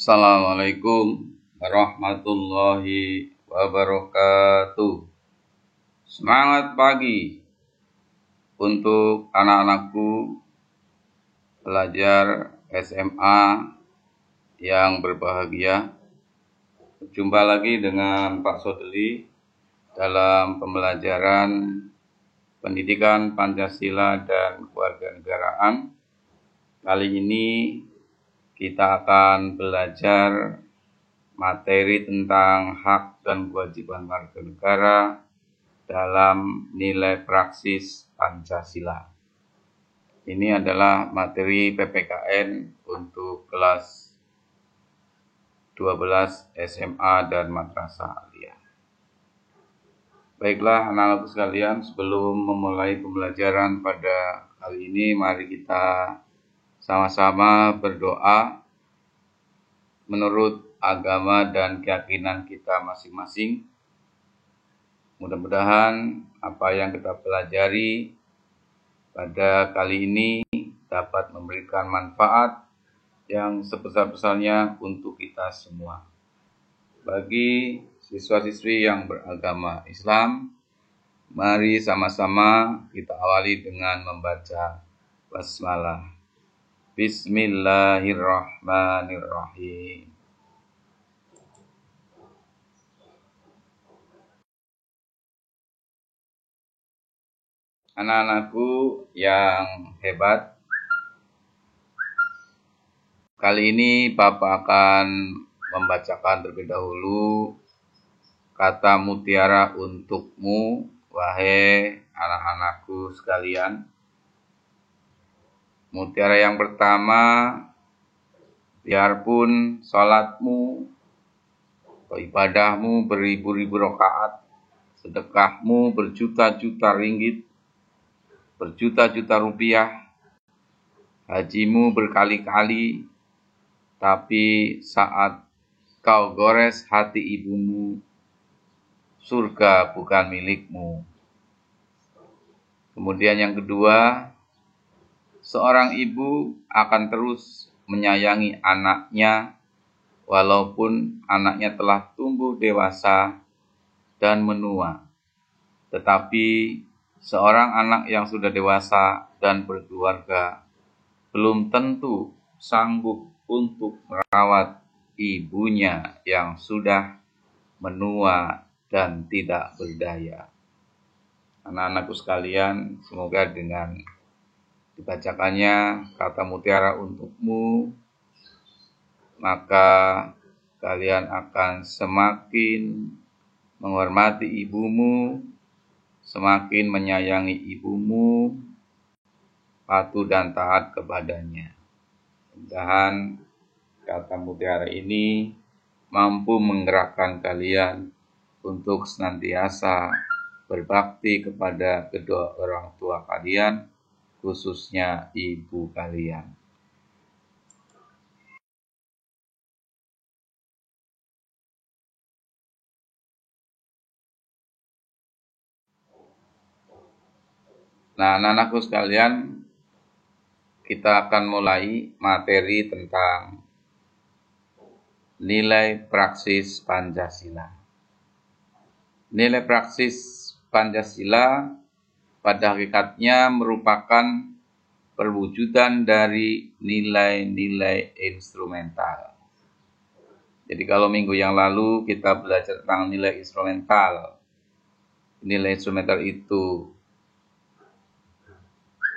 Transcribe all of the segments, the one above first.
Assalamualaikum warahmatullahi wabarakatuh. Semangat pagi untuk anak-anakku pelajar SMA yang berbahagia. Jumpa lagi dengan Pak Sodeli dalam pembelajaran pendidikan Pancasila dan Kewarganegaraan. Kali ini kita akan belajar materi tentang hak dan kewajiban warga negara dalam nilai praksis Pancasila. Ini adalah materi PPKN untuk kelas 12 SMA dan Madrasah Aliyah. Baiklah anak-anakku sekalian, sebelum memulai pembelajaran pada kali ini, mari kita sama-sama berdoa menurut agama dan keyakinan kita masing-masing. Mudah-mudahan apa yang kita pelajari pada kali ini dapat memberikan manfaat yang sebesar-besarnya untuk kita semua. Bagi siswa-siswi yang beragama Islam, mari sama-sama kita awali dengan membaca basmalah. Bismillahirrahmanirrahim. Anak-anakku yang hebat, kali ini Bapak akan membacakan terlebih dahulu kata mutiara untukmu, wahai anak-anakku sekalian. Mutiara yang pertama, biarpun salatmu, ibadahmu beribu-ribu rakaat, sedekahmu berjuta-juta ringgit, berjuta-juta rupiah, hajimu berkali-kali, tapi saat kau gores hati ibumu, surga bukan milikmu. Kemudian yang kedua, seorang ibu akan terus menyayangi anaknya walaupun anaknya telah tumbuh dewasa dan menua. Tetapi seorang anak yang sudah dewasa dan berkeluarga belum tentu sanggup untuk merawat ibunya yang sudah menua dan tidak berdaya. Anak-anakku sekalian, semoga dengan dibacakannya kata mutiara untukmu, maka kalian akan semakin menghormati ibumu, semakin menyayangi ibumu, patuh dan taat kepadanya. Mudah-mudahan kata mutiara ini mampu menggerakkan kalian untuk senantiasa berbakti kepada kedua orang tua kalian, khususnya ibu kalian. Nah, anak-anakku sekalian, kita akan mulai materi tentang nilai praksis Pancasila. Nilai praksis Pancasila pada hakikatnya merupakan perwujudan dari nilai-nilai instrumental. Jadi kalau minggu yang lalu kita belajar tentang nilai instrumental. Nilai instrumental itu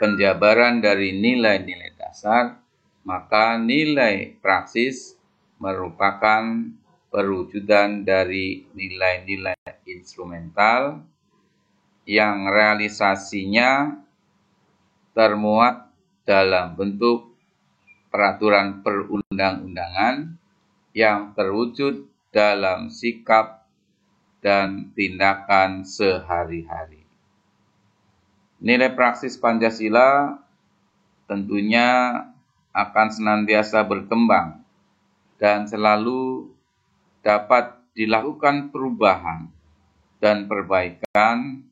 penjabaran dari nilai-nilai dasar, maka nilai praksis merupakan perwujudan dari nilai-nilai instrumental yang realisasinya termuat dalam bentuk peraturan perundang-undangan yang terwujud dalam sikap dan tindakan sehari-hari. Nilai praksis Pancasila tentunya akan senantiasa berkembang dan selalu dapat dilakukan perubahan dan perbaikan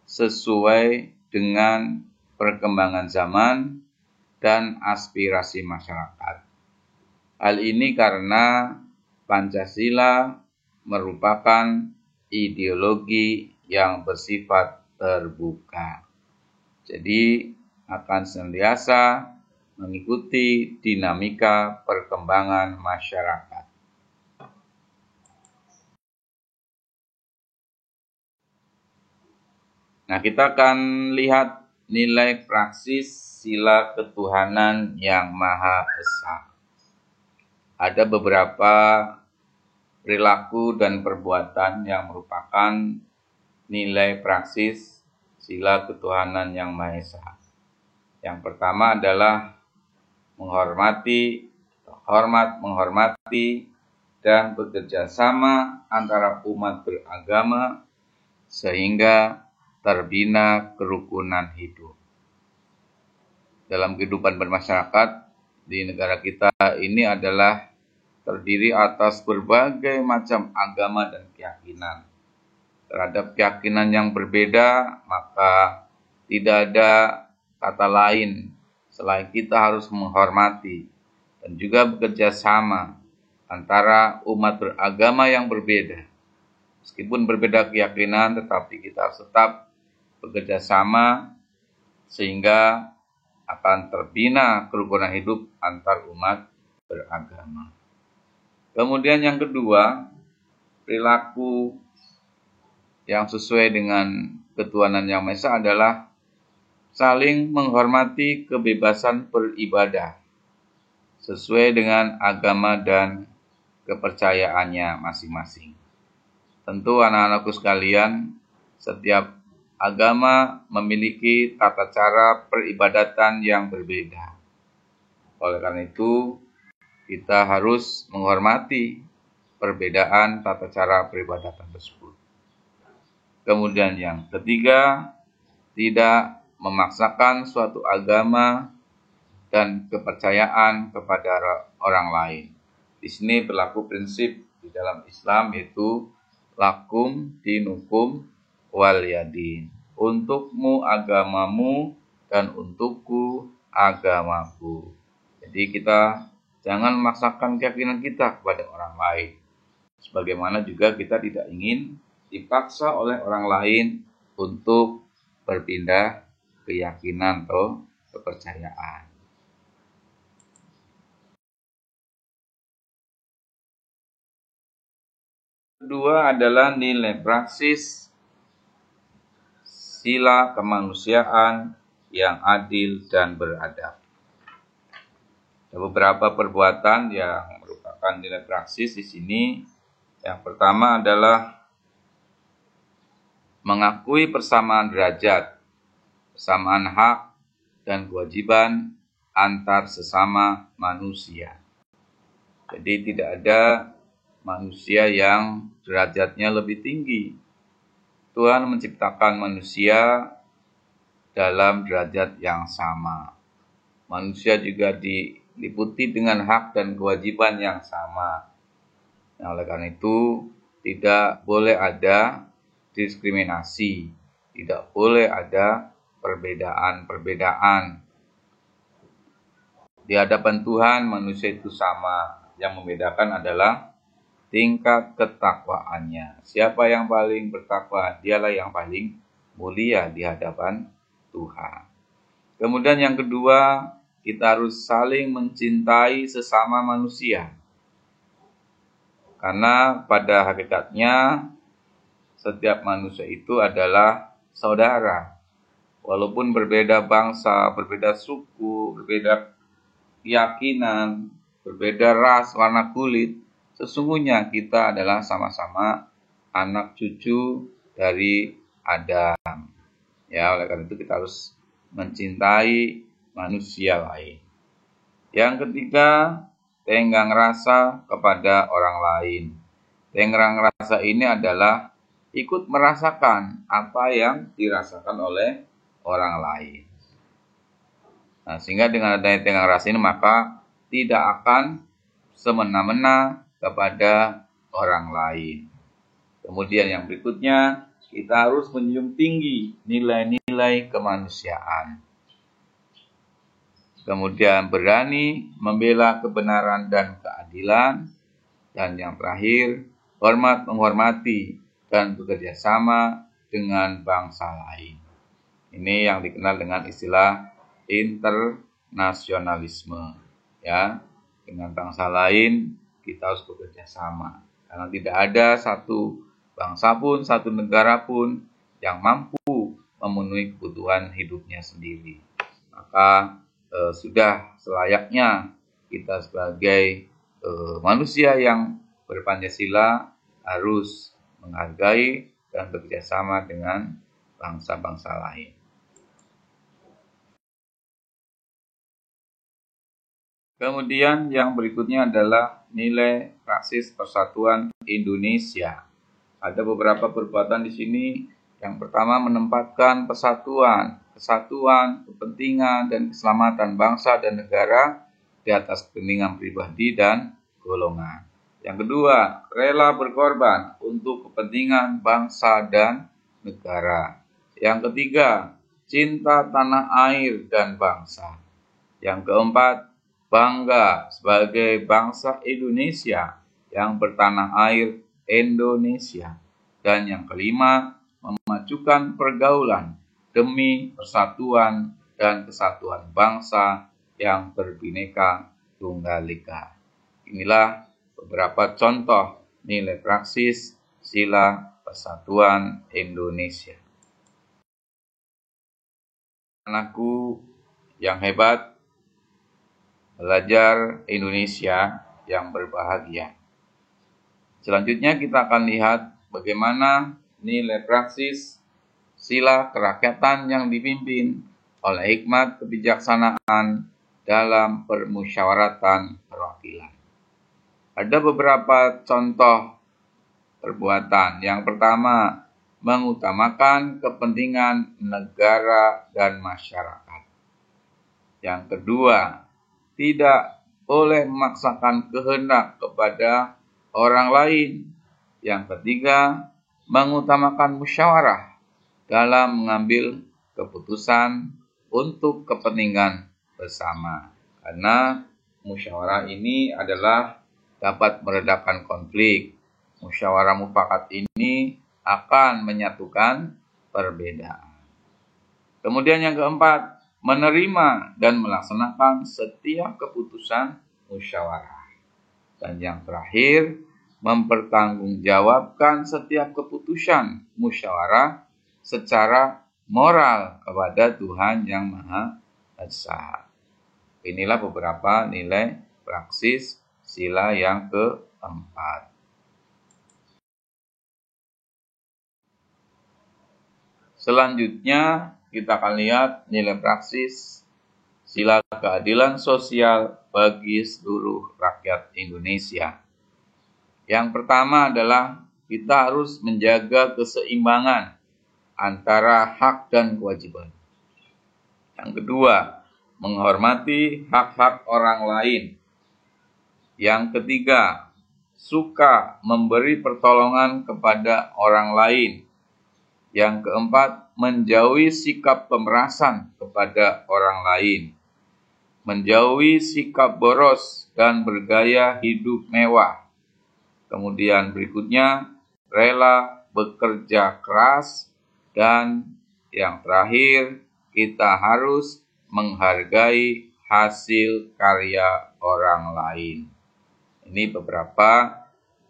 sesuai dengan perkembangan zaman dan aspirasi masyarakat. Hal ini karena Pancasila merupakan ideologi yang bersifat terbuka. Jadi akan senantiasa mengikuti dinamika perkembangan masyarakat. Nah, kita akan lihat nilai praksis sila ketuhanan yang Maha Esa. Ada beberapa perilaku dan perbuatan yang merupakan nilai praksis sila ketuhanan yang Maha Esa. Yang pertama adalah menghormati, dan bekerja sama antara umat beragama sehingga terbina kerukunan hidup. Dalam kehidupan bermasyarakat di negara kita ini adalah terdiri atas berbagai macam agama dan keyakinan. Terhadap keyakinan yang berbeda, maka tidak ada kata lain selain kita harus menghormati dan juga bekerja sama antara umat beragama yang berbeda. Meskipun berbeda keyakinan, tetapi kita harus tetap bekerja sama sehingga akan terbina kerukunan hidup antar umat beragama. Kemudian yang kedua, perilaku yang sesuai dengan ketuhanan yang Maha Esa adalah saling menghormati kebebasan beribadah sesuai dengan agama dan kepercayaannya masing-masing. Tentu anak-anakku sekalian, setiap agama memiliki tata cara peribadatan yang berbeda. Oleh karena itu, kita harus menghormati perbedaan tata cara peribadatan tersebut. Kemudian yang ketiga, tidak memaksakan suatu agama dan kepercayaan kepada orang lain. Di sini berlaku prinsip di dalam Islam yaitu lakum dinukum wal yadin. Untukmu agamamu dan untukku agamaku. Jadi kita jangan memaksakan keyakinan kita kepada orang lain. Sebagaimana juga kita tidak ingin dipaksa oleh orang lain untuk berpindah keyakinan atau kepercayaan. Kedua adalah nilai praksis sila kemanusiaan yang adil dan beradab. Ada beberapa perbuatan yang merupakan nilai praksis di sini. Yang pertama adalah mengakui persamaan derajat, persamaan hak dan kewajiban antar sesama manusia. Jadi tidak ada manusia yang derajatnya lebih tinggi. Tuhan menciptakan manusia dalam derajat yang sama. Manusia juga diliputi dengan hak dan kewajiban yang sama. Nah, oleh karena itu, tidak boleh ada diskriminasi, tidak boleh ada perbedaan-perbedaan. Di hadapan Tuhan, manusia itu sama. Yang membedakan adalah tingkat ketakwaannya. Siapa yang paling bertakwa, dialah yang paling mulia di hadapan Tuhan. Kemudian yang kedua, kita harus saling mencintai sesama manusia. Karena pada hakikatnya setiap manusia itu adalah saudara. Walaupun berbeda bangsa, berbeda suku, berbeda keyakinan, berbeda ras, warna kulit, sesungguhnya kita adalah sama-sama anak cucu dari Adam. Ya, oleh karena itu kita harus mencintai manusia lain. Yang ketiga, tenggang rasa kepada orang lain. Tenggang rasa ini adalah ikut merasakan apa yang dirasakan oleh orang lain. Nah, sehingga dengan adanya tenggang rasa ini maka tidak akan semena-mena kepada orang lain. Kemudian yang berikutnya, kita harus menjunjung tinggi nilai-nilai kemanusiaan. kemudian berani membela kebenaran dan keadilan, dan yang terakhir, hormat menghormati dan bekerja sama dengan bangsa lain. Ini yang dikenal dengan istilah internasionalisme. Ya, dengan bangsa lain kita harus bekerja sama. Karena tidak ada satu bangsa pun, satu negara pun yang mampu memenuhi kebutuhan hidupnya sendiri. Maka sudah selayaknya kita sebagai manusia yang berpancasila harus menghargai dan bekerjasama dengan bangsa-bangsa lain. Kemudian yang berikutnya adalah nilai praksis persatuan Indonesia. Ada beberapa perbuatan di sini. Yang pertama, menempatkan kesatuan, kepentingan, dan keselamatan bangsa dan negara di atas kepentingan pribadi dan golongan. Yang kedua, rela berkorban untuk kepentingan bangsa dan negara. Yang ketiga, cinta tanah air dan bangsa. Yang keempat, bangga sebagai bangsa Indonesia yang bertanah air Indonesia. Dan yang kelima, memajukan pergaulan demi persatuan dan kesatuan bangsa yang berbineka tunggal ika. Inilah beberapa contoh nilai praksis sila persatuan Indonesia. Anakku yang hebat, belajar Indonesia yang berbahagia. Selanjutnya kita akan lihat bagaimana nilai praksis sila kerakyatan yang dipimpin oleh hikmat kebijaksanaan dalam permusyawaratan perwakilan. Ada beberapa contoh perbuatan. Yang pertama, mengutamakan kepentingan negara dan masyarakat. Yang kedua, tidak boleh memaksakan kehendak kepada orang lain. Yang ketiga, mengutamakan musyawarah dalam mengambil keputusan untuk kepentingan bersama. Karena musyawarah ini adalah dapat meredakan konflik. Musyawarah mufakat ini akan menyatukan perbedaan. Kemudian yang keempat, menerima dan melaksanakan setiap keputusan musyawarah. Dan yang terakhir, mempertanggungjawabkan setiap keputusan musyawarah secara moral kepada Tuhan Yang Maha Esa. Inilah beberapa nilai praksis sila yang keempat. Selanjutnya kita akan lihat nilai praksis sila keadilan sosial bagi seluruh rakyat Indonesia. Yang pertama adalah kita harus menjaga keseimbangan antara hak dan kewajiban. Yang kedua, menghormati hak-hak orang lain. Yang ketiga, suka memberi pertolongan kepada orang lain. Yang keempat, menjauhi sikap pemerasan kepada orang lain. Menjauhi sikap boros dan bergaya hidup mewah. Kemudian berikutnya, rela bekerja keras. Dan yang terakhir, kita harus menghargai hasil karya orang lain. Ini beberapa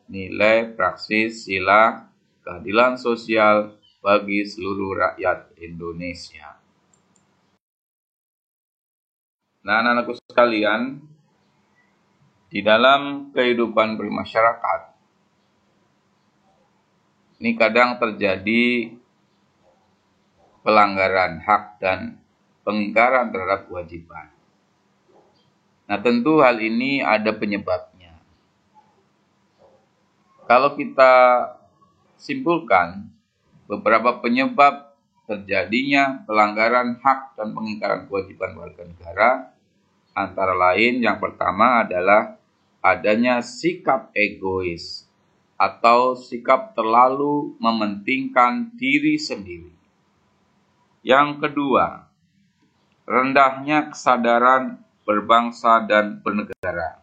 nilai praksis sila keadilan sosial bagi seluruh rakyat Indonesia. Nah, anak-anakku sekalian, di dalam kehidupan bermasyarakat, ini kadang terjadi pelanggaran hak dan pengingkaran terhadap kewajiban. Nah, tentu hal ini ada penyebabnya. Kalau kita simpulkan beberapa penyebab terjadinya pelanggaran hak dan pengingkaran kewajiban warga negara, antara lain yang pertama adalah adanya sikap egois atau sikap terlalu mementingkan diri sendiri. Yang kedua, rendahnya kesadaran berbangsa dan bernegara.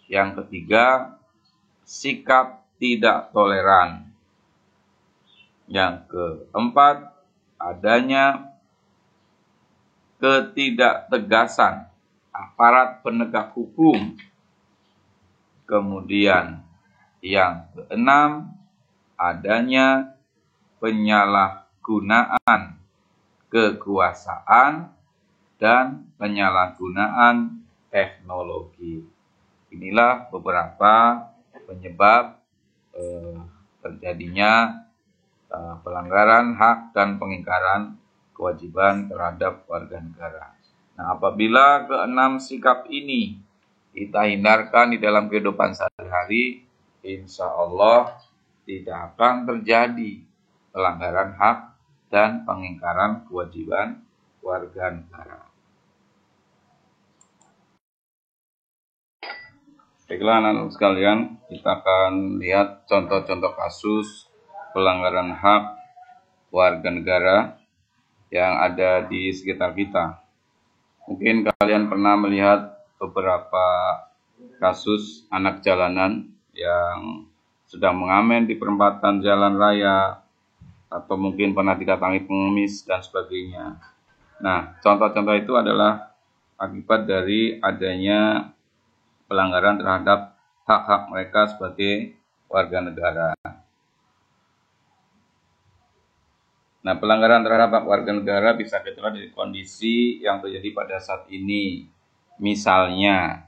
Yang ketiga, sikap tidak toleran. Yang keempat, adanya ketidaktegasan aparat penegak hukum. Kemudian yang keenam, adanya penyalahgunaan kekuasaan dan penyalahgunaan teknologi. Inilah beberapa penyebab terjadinya pelanggaran hak dan pengingkaran kewajiban terhadap warga negara. Nah, apabila keenam sikap ini kita hindarkan di dalam kehidupan sehari-hari, insya Allah tidak akan terjadi pelanggaran hak dan pengingkaran kewajiban warga negara. Baiklah anak-anak sekalian, kita akan lihat contoh-contoh kasus pelanggaran hak warga negara yang ada di sekitar kita. Mungkin kalian pernah melihat beberapa kasus anak jalanan yang sedang mengamen di perempatan jalan raya, atau mungkin pernah didatangi pengemis dan sebagainya. Nah, contoh-contoh itu adalah akibat dari adanya pelanggaran terhadap hak-hak mereka sebagai warga negara. Nah, pelanggaran terhadap hak warga negara bisa kita lihat dari kondisi yang terjadi pada saat ini. Misalnya,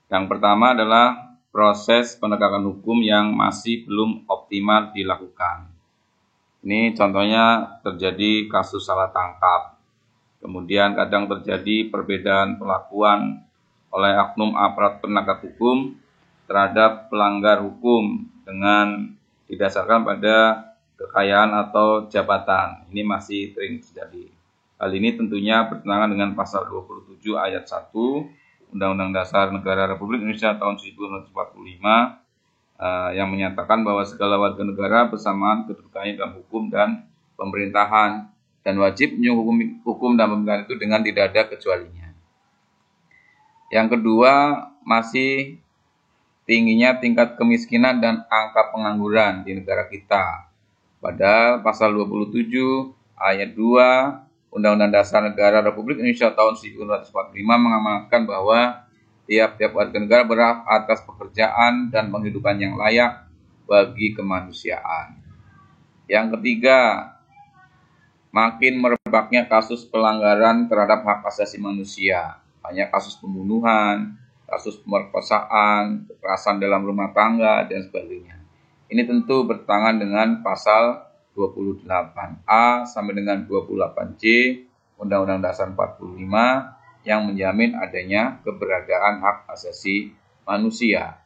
yang pertama adalah proses penegakan hukum yang masih belum optimal dilakukan. Ini contohnya terjadi kasus salah tangkap. Kemudian kadang terjadi perbedaan perlakuan oleh oknum aparat penegak hukum terhadap pelanggar hukum dengan didasarkan pada kekayaan atau jabatan. Ini masih sering terjadi. Hal ini tentunya bertentangan dengan pasal 27 ayat 1 Undang-Undang Dasar Negara Republik Indonesia tahun 1945 yang menyatakan bahwa segala warga negara bersamaan kedudukannya dalam hukum dan pemerintahan dan wajib menyuguhi hukum dan pemerintahan itu dengan tidak ada kecualinya. Yang kedua, masih tingginya tingkat kemiskinan dan angka pengangguran di negara kita. Padahal pasal 27 ayat 2 Undang-Undang Dasar Negara Republik Indonesia tahun 1945 mengamanatkan bahwa tiap-tiap warga negara berhak atas pekerjaan dan penghidupan yang layak bagi kemanusiaan. Yang ketiga, makin merebaknya kasus pelanggaran terhadap hak asasi manusia. Banyak kasus pembunuhan, kasus pemerkosaan, kekerasan dalam rumah tangga, dan sebagainya. Ini tentu bertentangan dengan pasal 28A sampai dengan 28C Undang-Undang Dasar 45 yang menjamin adanya keberadaan hak asasi manusia.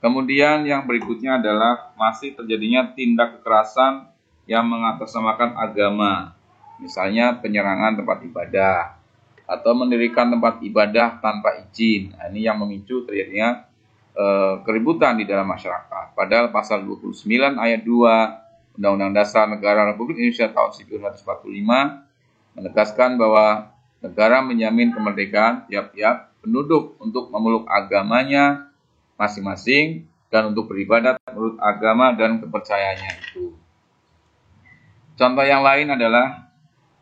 Kemudian yang berikutnya adalah masih terjadinya tindak kekerasan yang mengatasnamakan agama, misalnya penyerangan tempat ibadah atau mendirikan tempat ibadah tanpa izin. Nah, ini yang memicu terjadinya keributan di dalam masyarakat. Padahal pasal 29 ayat 2 Undang-Undang Dasar Negara Republik Indonesia tahun 1945 menegaskan bahwa negara menjamin kemerdekaan tiap-tiap penduduk untuk memeluk agamanya masing-masing dan untuk beribadat menurut agama dan kepercayaannya itu. Contoh yang lain adalah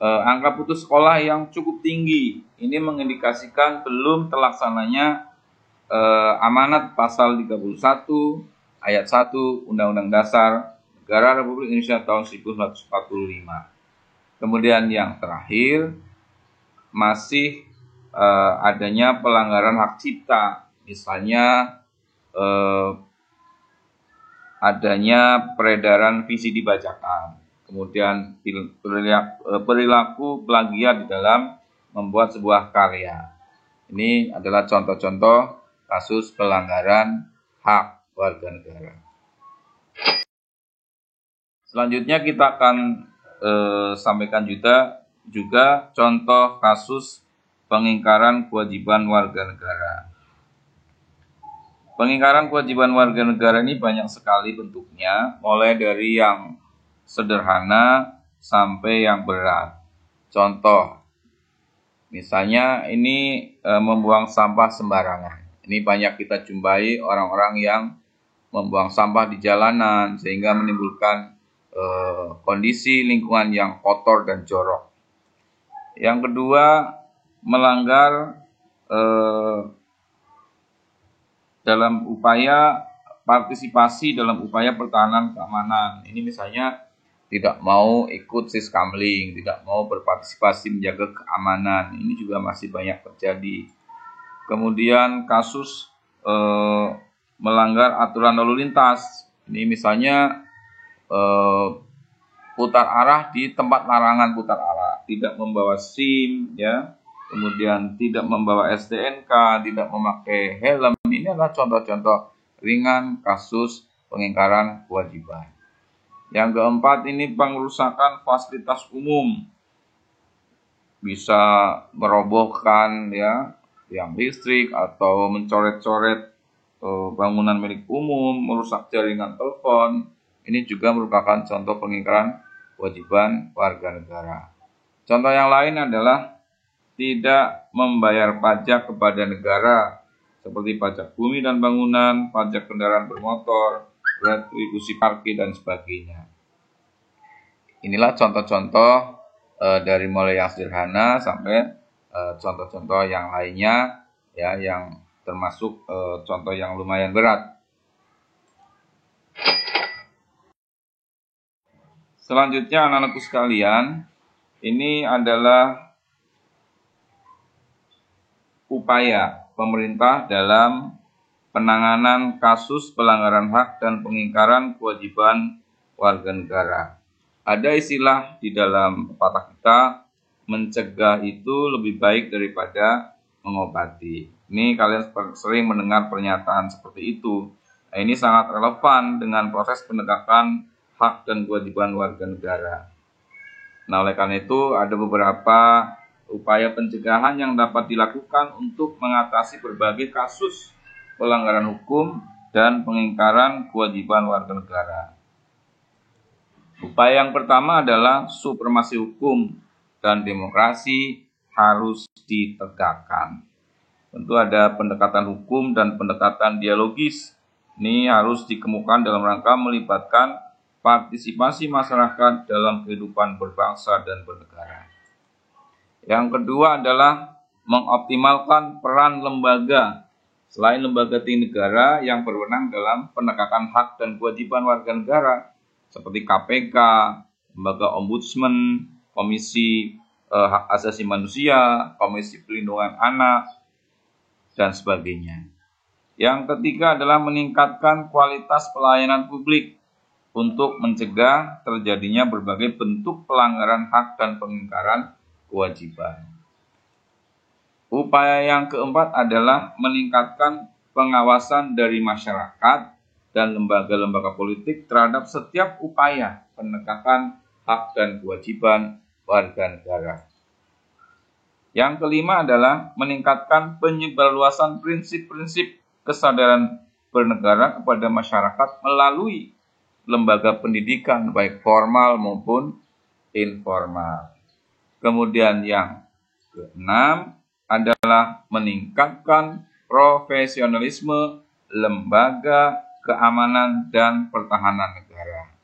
angka putus sekolah yang cukup tinggi. Ini mengindikasikan belum terlaksananya amanat pasal 31 ayat 1 Undang-Undang Dasar Negara Republik Indonesia tahun 1945. Kemudian yang terakhir, masih adanya pelanggaran hak cipta. Misalnya adanya peredaran visi dibacakan. Kemudian perilaku plagiat di dalam membuat sebuah karya. Ini adalah contoh-contoh kasus pelanggaran hak warga negara. Selanjutnya kita akan sampaikan juga contoh kasus pengingkaran kewajiban warga negara. Pengingkaran kewajiban warga negara ini banyak sekali bentuknya, mulai dari yang sederhana sampai yang berat. Contoh, Misalnya ini membuang sampah sembarangan. Ini banyak kita jumpai orang-orang yang membuang sampah di jalanan sehingga menimbulkan kondisi lingkungan yang kotor dan jorok. Yang kedua, melanggar dalam upaya partisipasi dalam upaya pertahanan keamanan. Ini misalnya tidak mau ikut siskamling, tidak mau berpartisipasi menjaga keamanan. Ini juga masih banyak terjadi. Kemudian kasus melanggar aturan lalu lintas. Ini misalnya putar arah di tempat larangan putar arah, tidak membawa SIM, ya, kemudian tidak membawa STNK, tidak memakai helm. Ini adalah contoh-contoh ringan kasus pengingkaran kewajiban. Yang keempat ini pengerusakan fasilitas umum, bisa merobohkan ya tiang listrik atau mencoret-coret bangunan milik umum, merusak jaringan telepon. Ini juga merupakan contoh pengingkaran kewajiban warga negara. Contoh yang lain adalah tidak membayar pajak kepada negara, seperti pajak bumi dan bangunan, pajak kendaraan bermotor, retribusi parkir, dan sebagainya. Inilah contoh-contoh dari mulai yang sederhana sampai contoh-contoh yang lainnya, ya, yang termasuk contoh yang lumayan berat. Selanjutnya, anak-anakku sekalian, ini adalah upaya pemerintah dalam penanganan kasus pelanggaran hak dan pengingkaran kewajiban warga negara. Ada istilah di dalam pepatah kita, mencegah itu lebih baik daripada mengobati. Ini kalian sering mendengar pernyataan seperti itu. Nah, ini sangat relevan dengan proses penegakan hak dan kewajiban warga negara. Nah, oleh karena itu ada beberapa upaya pencegahan yang dapat dilakukan untuk mengatasi berbagai kasus pelanggaran hukum dan pengingkaran kewajiban warga negara. Upaya yang pertama adalah supremasi hukum dan demokrasi harus ditegakkan. Tentu ada pendekatan hukum dan pendekatan dialogis. Ini harus dikemukakan dalam rangka melibatkan partisipasi masyarakat dalam kehidupan berbangsa dan bernegara. Yang kedua adalah mengoptimalkan peran lembaga selain lembaga tinggi negara yang berwenang dalam penegakan hak dan kewajiban warga negara, seperti KPK, lembaga ombudsman, komisi hak asasi manusia, komisi pelindungan anak, dan sebagainya. Yang ketiga adalah meningkatkan kualitas pelayanan publik untuk mencegah terjadinya berbagai bentuk pelanggaran hak dan pengingkaran kewajiban. Upaya yang keempat adalah meningkatkan pengawasan dari masyarakat dan lembaga-lembaga politik terhadap setiap upaya penegakan hak dan kewajiban warga negara. Yang kelima adalah meningkatkan penyebarluasan prinsip-prinsip kesadaran bernegara kepada masyarakat melalui lembaga pendidikan baik formal maupun informal. Kemudian yang keenam adalah meningkatkan profesionalisme lembaga keamanan dan pertahanan negara.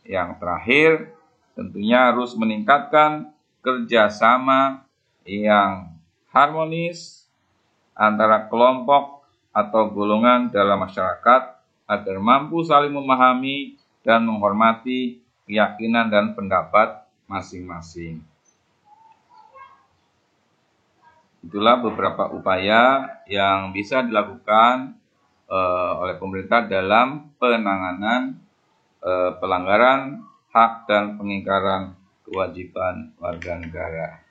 Yang terakhir, tentunya harus meningkatkan kerjasama yang harmonis antara kelompok atau golongan dalam masyarakat agar mampu saling memahami dan menghormati keyakinan dan pendapat masing-masing. Itulah beberapa upaya yang bisa dilakukan oleh pemerintah dalam penanganan pelanggaran hak dan pengingkaran kewajiban warga negara.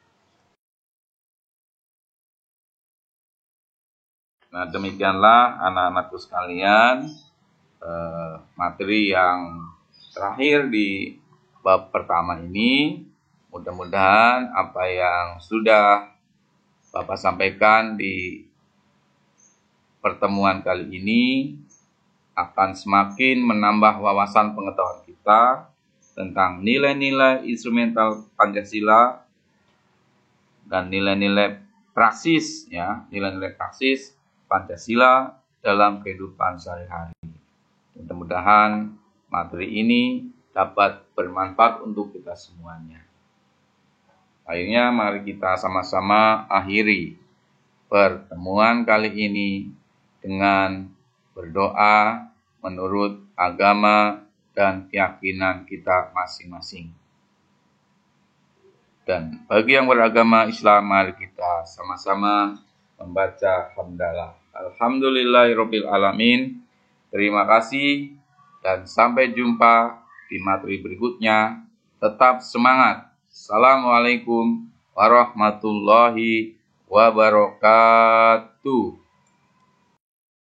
Nah, demikianlah anak-anakku sekalian materi yang terakhir di bab pertama ini. Mudah-mudahan apa yang sudah Bapak sampaikan di pertemuan kali ini akan semakin menambah wawasan pengetahuan kita tentang nilai-nilai instrumental Pancasila dan nilai-nilai praksis, ya, nilai-nilai praksis Pancasila dalam kehidupan sehari-hari. Mudah-mudahan materi ini dapat bermanfaat untuk kita semuanya. Akhirnya mari kita sama-sama akhiri pertemuan kali ini dengan berdoa menurut agama dan keyakinan kita masing-masing. Dan bagi yang beragama Islam, mari kita sama-sama membaca hamdalah. Alhamdulillahirabbil alamin. Terima kasih dan sampai jumpa di materi berikutnya. Tetap semangat. Assalamualaikum warahmatullahi wabarakatuh.